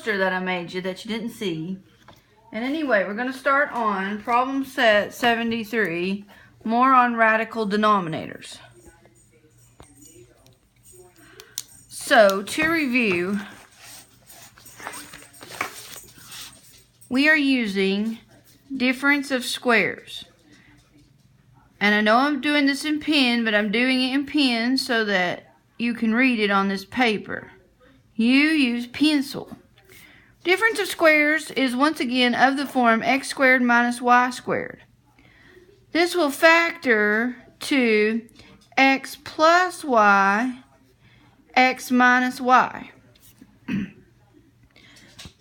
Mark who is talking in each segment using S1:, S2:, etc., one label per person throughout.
S1: poster that I made you that you didn't see. And anyway, we're going to start on problem set 73, more on radical denominators. So, to review, we are using difference of squares. And I know I'm doing this in pen, but I'm doing it in pen so that you can read it on this paper. You use pencil. Difference of squares is once again of the form x squared minus y squared. This will factor to x plus y, x minus y.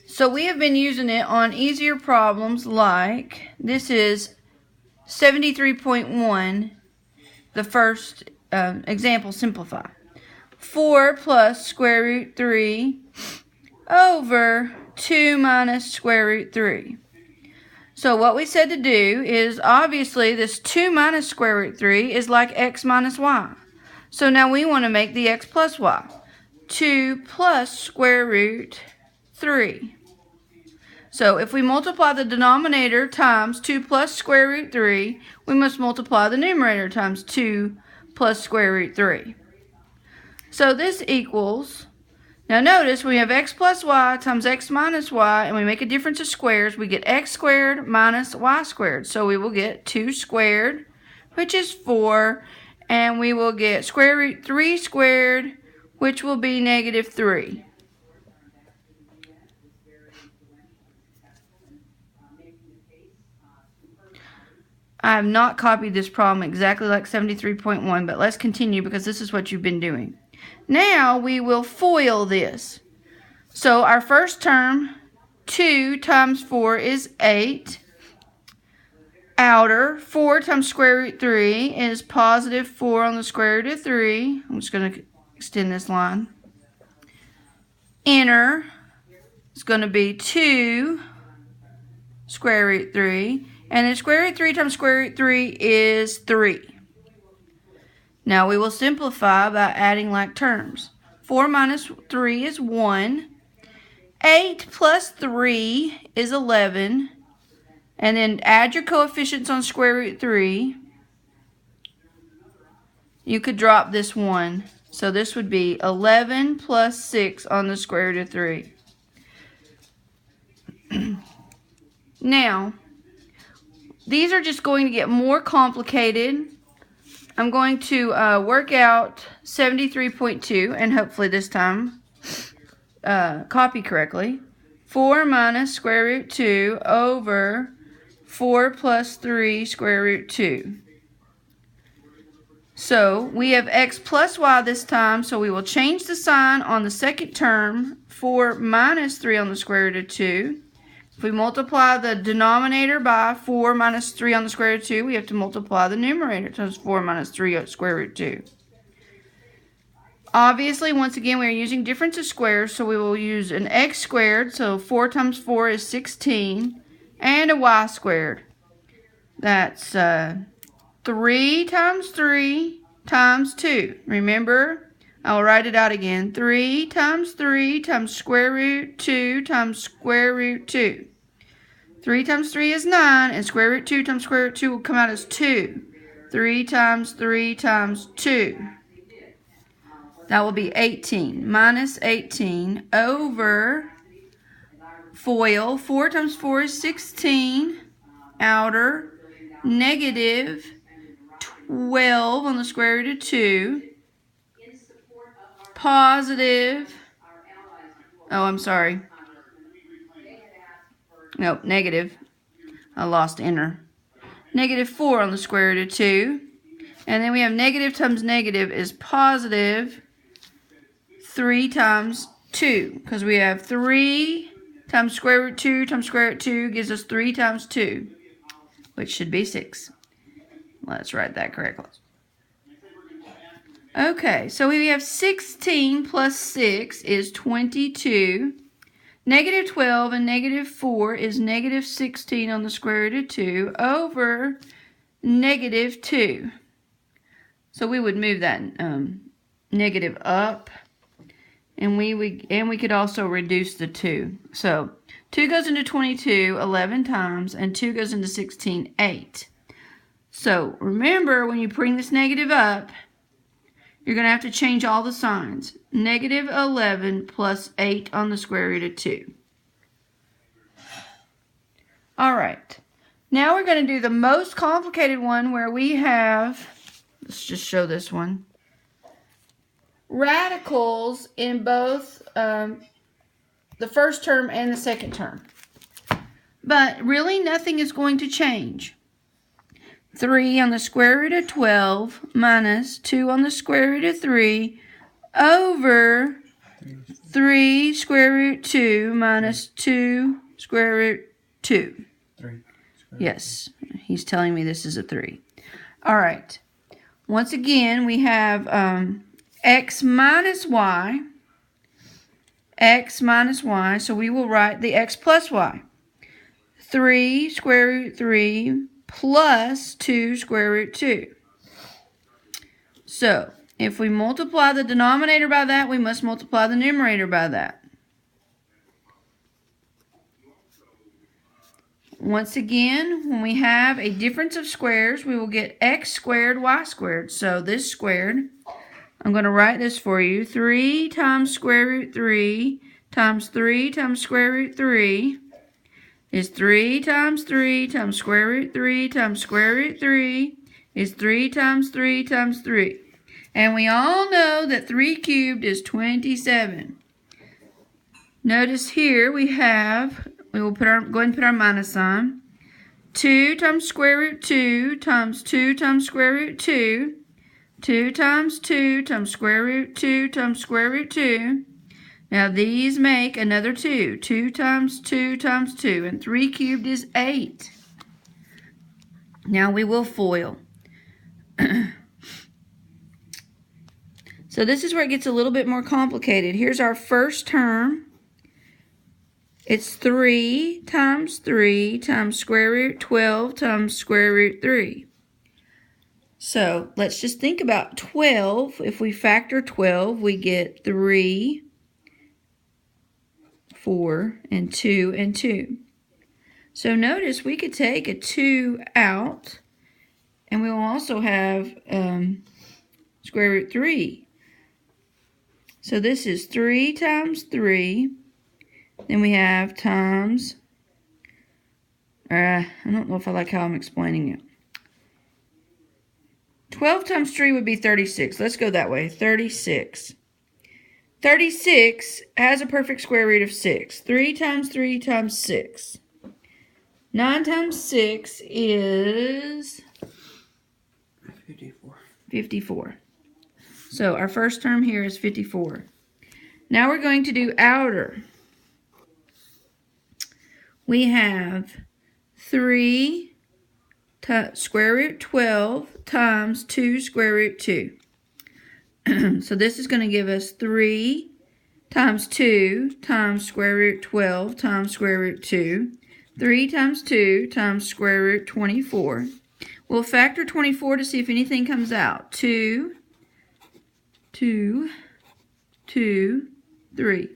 S1: So we have been using it on easier problems like, this is 73.1, the first example, simplify. 4 plus square root 3 over 2 minus square root 3. So what we said to do is, obviously, this 2 minus square root 3 is like x minus y. So now we want to make the x plus y. 2 plus square root 3. So if we multiply the denominator times 2 plus square root 3, we must multiply the numerator times 2 plus square root 3. So this equals, now notice we have x plus y times x minus y, and we make a difference of squares. We get x squared minus y squared. So we will get 2 squared, which is 4, and we will get square root 3 squared, which will be negative 3. I have not copied this problem exactly like 73.1, but let's continue because this is what you've been doing. Now we will FOIL this. So our first term, 2 times 4 is 8. Outer, 4 times square root 3 is positive 4 on the square root of 3. I'm just going to extend this line. Inner is going to be 2 square root 3. And then square root 3 times square root 3 is 3. Now we will simplify by adding like terms. 4 minus 3 is 1. 8 plus 3 is 11. And then add your coefficients on square root 3. You could drop this 1. So this would be 11 plus 6 on the square root of 3. Now, these are just going to get more complicated. I'm going to work out 73.2 and hopefully this time copy correctly. 4 minus square root 2 over 4 plus 3 square root 2. So we have x plus y this time, so we will change the sign on the second term. 4 minus 3 on the square root of 2. If we multiply the denominator by 4 minus 3 on the square root of 2, we have to multiply the numerator times 4 minus 3 on square root of 2. Obviously, once again, we are using difference of squares, so we will use an x squared, so 4 times 4 is 16, and a y squared. That's 3 times 3 times 2. Remember, I will write it out again. 3 times square root 2 times square root 2. 3 times 3 is 9, and square root 2 times square root 2 will come out as 2. 3 times 3 times 2. That will be 18. Minus 18 over FOIL. 4 times 4 is 16. Outer, negative 12 on the square root of 2. Positive, oh, I'm sorry. Nope, negative. I lost inner. Negative 4 on the square root of 2. And then we have negative times negative is positive 3 times 2. Because we have 3 times square root 2 times square root 2 gives us 3 times 2, which should be 6. Let's write that correctly. Okay, so we have 16 plus 6 is 22. Negative 12 and negative 4 is negative 16 on the square root of 2 over negative 2. So we would move that negative up And we could also reduce the 2. So 2 goes into 22 11 times, and 2 goes into 16 8. So remember, when you bring this negative up, you're going to have to change all the signs. Negative 11 plus 8 on the square root of 2. All right. Now we're going to do the most complicated one where we have, let's just show this one, radicals in both the first term and the second term. But really nothing is going to change. 3 on the square root of 12 minus 2 on the square root of 3 over 3 square root 2 minus 2 square root 2.
S2: 3.
S1: Yes, he's telling me this is a 3. All right. Once again, we have x minus y. X minus y. So we will write the x plus y. 3 square root 3 plus 2 square root 2. So, if we multiply the denominator by that, we must multiply the numerator by that. Once again, when we have a difference of squares, we will get x squared, y squared. So this squared, I'm going to write this for you. 3 times square root 3 times 3 times square root 3 is 3 times 3 times square root 3 times square root 3 is 3 times 3 times 3. And we all know that 3 cubed is 27. Notice here we will go ahead and put our minus sign. 2 times square root 2 times 2 times square root 2. 2 times 2 times square root 2 times square root 2. Now these make another 2. 2 times 2 times 2. And 3 cubed is 8. Now we will FOIL. So this is where it gets a little bit more complicated. Here's our first term. It's 3 times square root 12 times square root 3. So let's just think about 12. If we factor 12, we get 3, 4, and 2, and 2. So notice we could take a 2 out, and we will also have square root 3. So this is 3 times 3. Then we have times, I don't know if I like how I'm explaining it. 12 times 3 would be 36. Let's go that way. 36. 36 has a perfect square root of 6. 3 times 3 times 6. 9 times 6 is
S2: 54.
S1: 54. So our first term here is 54. Now we're going to do outer. We have 3 square root 12 times 2 square root 2. So this is going to give us 3 times 2 times square root 12 times square root 2. 3 times 2 times square root 24. We'll factor 24 to see if anything comes out. 2, 2, 2, 3.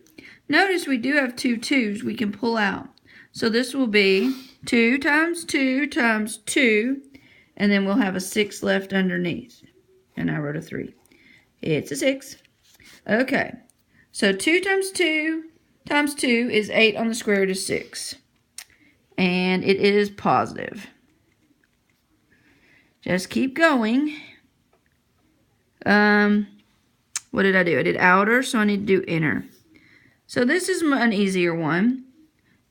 S1: Notice we do have 2 2's we can pull out. So this will be 2 times 2 times 2, and then we'll have a 6 left underneath. And I wrote a 3. It's a 6. Okay, so 2 times 2 times 2 is 8 on the square root of 6. And it is positive. Just keep going. What did I do? I did outer, so I need to do inner. So this is an easier one.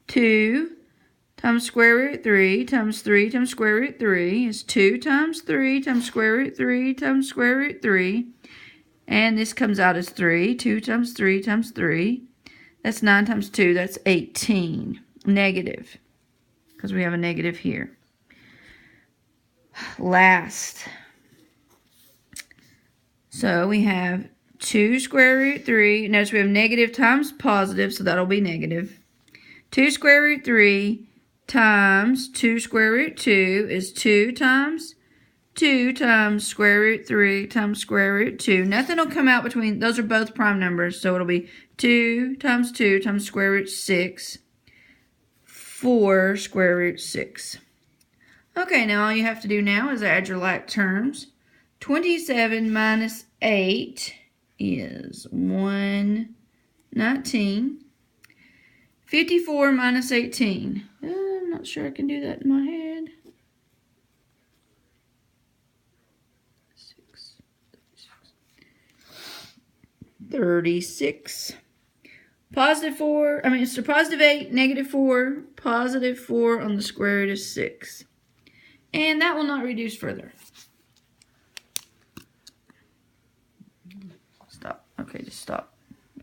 S1: 2 times square root 3 times 3 times square root 3 is 2 times 3 times square root 3 times square root 3. And this comes out as 3. 2 times 3 times 3. That's 9 times 2. That's 18. Negative. Because we have a negative here. Last. So we have 2 square root 3. Notice we have negative times positive, so that'll be negative. 2 square root 3 times 2 square root 2 is 2 times 2 times square root 3 times square root 2. Nothing will come out between, those are both prime numbers, so it'll be 2 times 2 times square root 6, 4 square root 6. Okay, now all you have to do now is add your like terms. 27 minus 8 is 119. 54 minus 18. I'm not sure I can do that in my head. 36. Positive 4, so positive 8, negative 4, positive 4 on the square root of 6. And that will not reduce further. Stop. Okay, just stop.